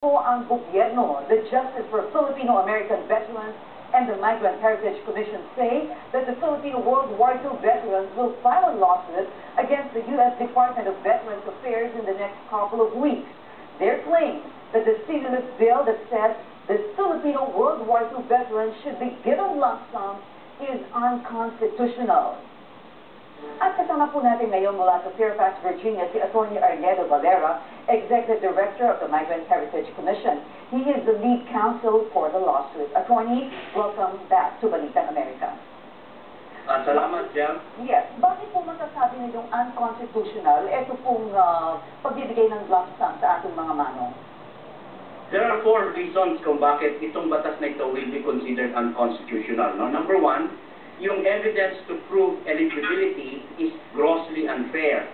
Po ang gobyerno, the Justice for Filipino-American Veterans and the Migrant Heritage Commission say that the Filipino World War II veterans will file a lawsuit against the U.S. Department of Veterans Affairs in the next couple of weeks. Their claim that the stimulus bill that says the Filipino World War II veterans should be given lump sums is unconstitutional. At kasama po natin ngayon mula sa Fairfax, Virginia, si Atty. Arnedo Valera, Executive Director of the Migrant Heritage Commission. He is the lead counsel for the lawsuit. Attorney, welcome back to Balitang America. Salamat, Jam. Yes. Bakit po masasabi ninyong unconstitutional ito pong pagbibigay ng lump sum sa ating mga manong? There are 4 reasons kung bakit itong batas na ito will be considered unconstitutional. No? Number 1, yung evidence to prove eligibility is grossly unfair.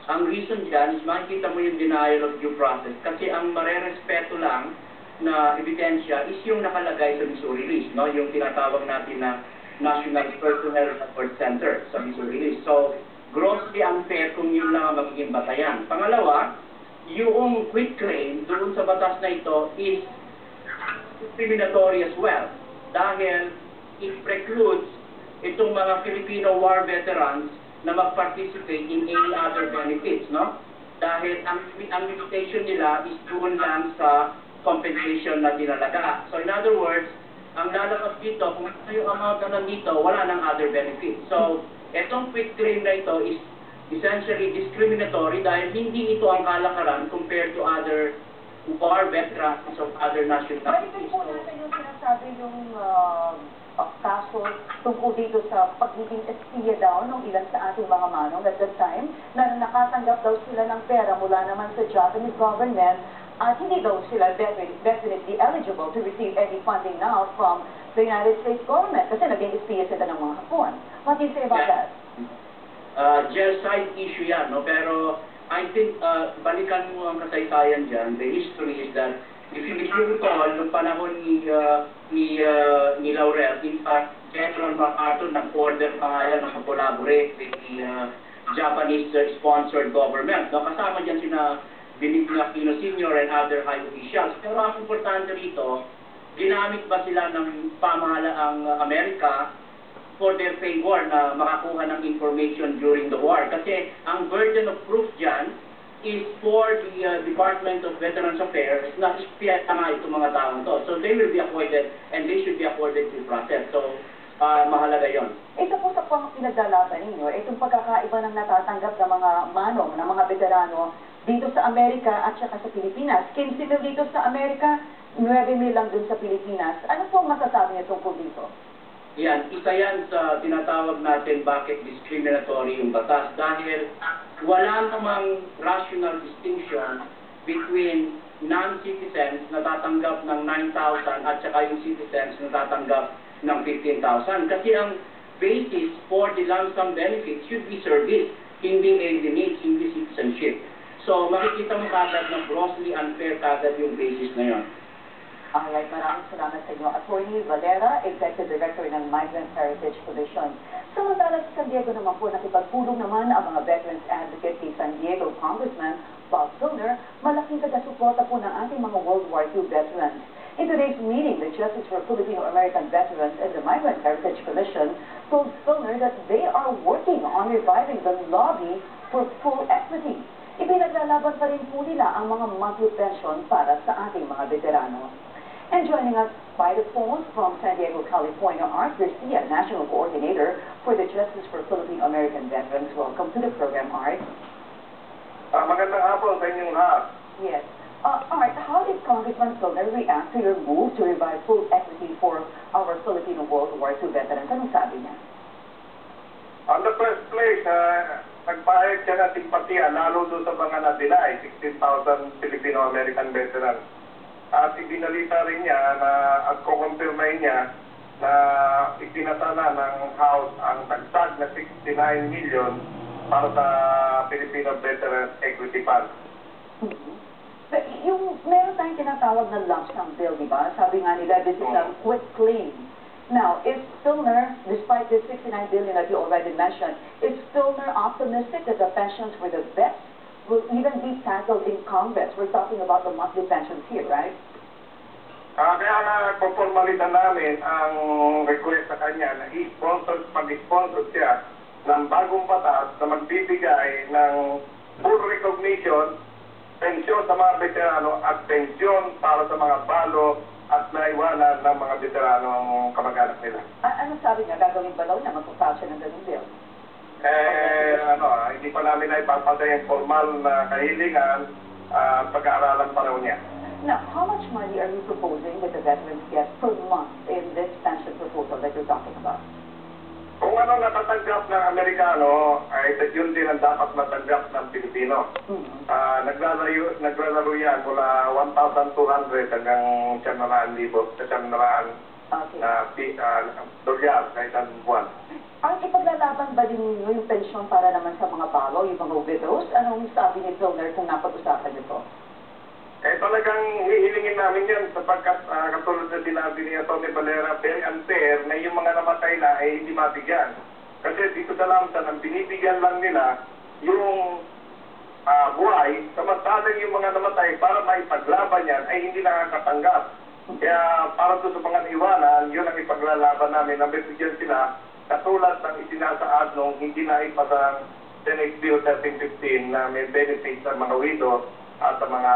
Ang reason dyan is makikita mo yung denial of due process kasi ang marerespeto lang na ebidensya is yung nakalagay sa Missouri List, no? Yung tinatawag natin na National Personnel Support Center sa Missouri List. So, grossly unfair kung yun lang ang magiging batayan. Pangalawa, yung quit claim doon sa batas na ito is discriminatory as well dahil it precludes itong mga Filipino war veterans na mag-participate in any other benefits, no? Dahil ang limitation nila is doon lang sa compensation na dinalaga. So in other words, ang lalabas dito, kung yung amount na nandito, wala nang other benefits. So, itong quit claim na ito is essentially discriminatory dahil hindi ito ang kalakaran compared to other war veterans of other nationalities. Balikan po natin yung sinasabi yung kaso tungkol dito sa pagiging espiya daw ng ilan sa ating mga manong at that time na nakatanggap daw sila ng pera mula naman sa Japanese government at hindi daw sila definitely eligible to receive any funding now from the United States government kasi naging espiya sila ng mga Hapon. What do you say about that? Just side issue yan, no? Pero I think balikan mo ang kasaysayan dyan. The history is that if you recall, noong panahon ni Laurel, in fact, General MacArthur nag-order pa nga yan na collaborate with the Japanese-sponsored government. No? Kasama dyan sina Benigno Aquino Sr. and other high officials. Pero ang importante rito, ginamit ba sila ng pamahalaang Amerika for their favor na makakuha ng information during the war? Kasi ang burden of proof dyan is for the Department of Veterans Affairs na ispiyat nga itong mga taong to. So they will be afforded and they should be afforded due process. So mahalaga yon. Ito po sa pinaglalaban ninyo, itong pagkakaiba ng natatanggap ng mga manong, ng mga veterano dito sa Amerika at saka sa Pilipinas. 15 mil dito sa Amerika, 9 mil lang dun sa Pilipinas. Ano po masasabi niyo tungkol dito? Yan, isa yan sa tinatawag natin bakit discriminatory yung batas dahil wala namang rational distinction between non-citizens na tatanggap ng 9,000 at saka yung citizens na tatanggap ng 15,000. Kasi ang basis for the lump sum benefits should be service, hindi alienage, hindi citizenship. So makikita mo kagad na grossly unfair kagad yung basis na yon. Alright, maraming salamat sa inyo. Attorney Valera, Executive Director ng Migrant Heritage Commission. Samantala sa San Diego naman po, nakipagpulong naman ang mga Veterans Advocate kay San Diego Congressman Bob Filner, malaking taga-suporta po ng ating mga World War II veterans. In today's meeting, the Justice for Filipino-American Veterans and the Migrant Heritage Commission told Filner that they are working on reviving the lobby for full equity. Ipinaglalaban pa rin po nila ang mga monthly pension para sa ating mga veterano. And joining us by the phone from San Diego, California, Art Garcia, National Coordinator for the Justice for Filipino-American Veterans. Welcome to the program, Art. Magandang hapon sa inyong lahat. Yes. Art, how did Congressman Filner react to your move to revive full equity for our Filipino World War II veterans? Anong sabi niya? On the first place, nagpahayag siya ng simpatiya, lalo doon sa mga na-deny, 16,000 Filipino-American veterans. At ibinalita rin niya na at kukumpirmay niya na ipinasa na ng House ang dagdag na 69 million para sa Filipino Veterans Equity Fund. Yung meron tayong tinatawag na lump sum bill, di ba? Sabi nga nila, this is a quit claim. Now, is Filner, despite the $69 billion that you already mentioned, is Filner optimistic that the pensions for the vets will even be tackled in Congress. We're talking about the monthly pensions here, right? Kaya nga, pupormalitan namin ang request sa kanya na mag-sponsor siya ng bagong batas na magbibigay ng full recognition, pensyon sa mga veterano at pensyon para sa mga balo at naiwanan ng mga veteranong kamag-anak nila. Ano sabi niya? Gagawin ba daw niya? Magpapasya siya ng ganung bill? Hindi pa namin na ipapatay yung formal na kahilingan at pag-aaralan pa raw niya. Now, how much money are you proposing that the veterans get per month in this pension proposal that you're talking about? Kung ano natatanggap ng Amerikano, ay yun din ang dapat matanggap ng Pilipino. Naglalaro yan mula 1,200 hanggang 100,000 dolyar sa isang buwan. Ang ipaglalaban ba din ninyo yung pensyon para naman sa mga balo, yung mga widows? Anong sabi ni Filner kung napag-usapan nito? Talagang hihilingin namin yan sapagkat katulad na sinabi ni Tony Valera, very unfair na yung mga namatay na ay hindi mabigyan. Kasi dito sa Lamsan, ang binibigyan lang nila yung buhay, samantalang yung mga namatay para maipaglaban yan ay hindi nakakatanggap. Kaya para doon sa mga iwanan, yun ang ipaglalaban namin na bibigyan sila katulad ng itinasaad nung hindi na ipasang Senate Bill 1315 na may benefits sa mga widow at sa mga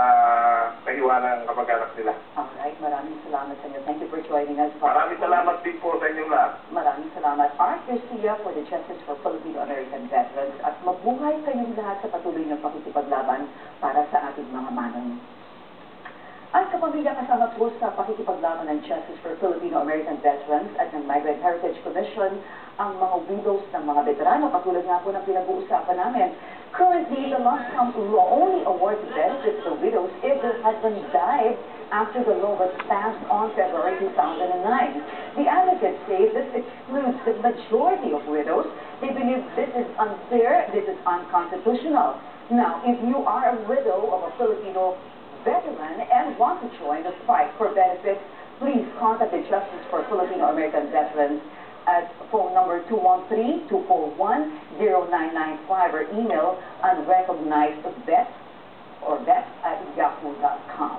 naiwanan ng kamag-anak nila. Alright, maraming salamat sa inyo. Thank you for joining us. Maraming salamat din po sa inyong lahat. Maraming salamat. Art Garcia for the Justice for Filipino-American Veterans at mabuhay kayong lahat sa patuloy ng pakikipaglaban para sa ating mga manong. At kapamilya kasama po sa pakikipaglaban ng Justice for Filipino-American Veterans at ng Migrant Heritage Commission ang mga widows ng mga veterano, katulad nga po ng pinag-uusapan namin. Currently, the lump sum law only awards benefits to widows if their husband died after the law was passed on February 2009. The advocates say this excludes the majority of widows. They believe this is unfair, this is unconstitutional. Now, if you are a widow of a Filipino veteran and want to join the fight for benefits, please contact the Justice for Filipino-American Veterans at phone number 213-241-0995 or email unrecognizedvet@yahoo.com.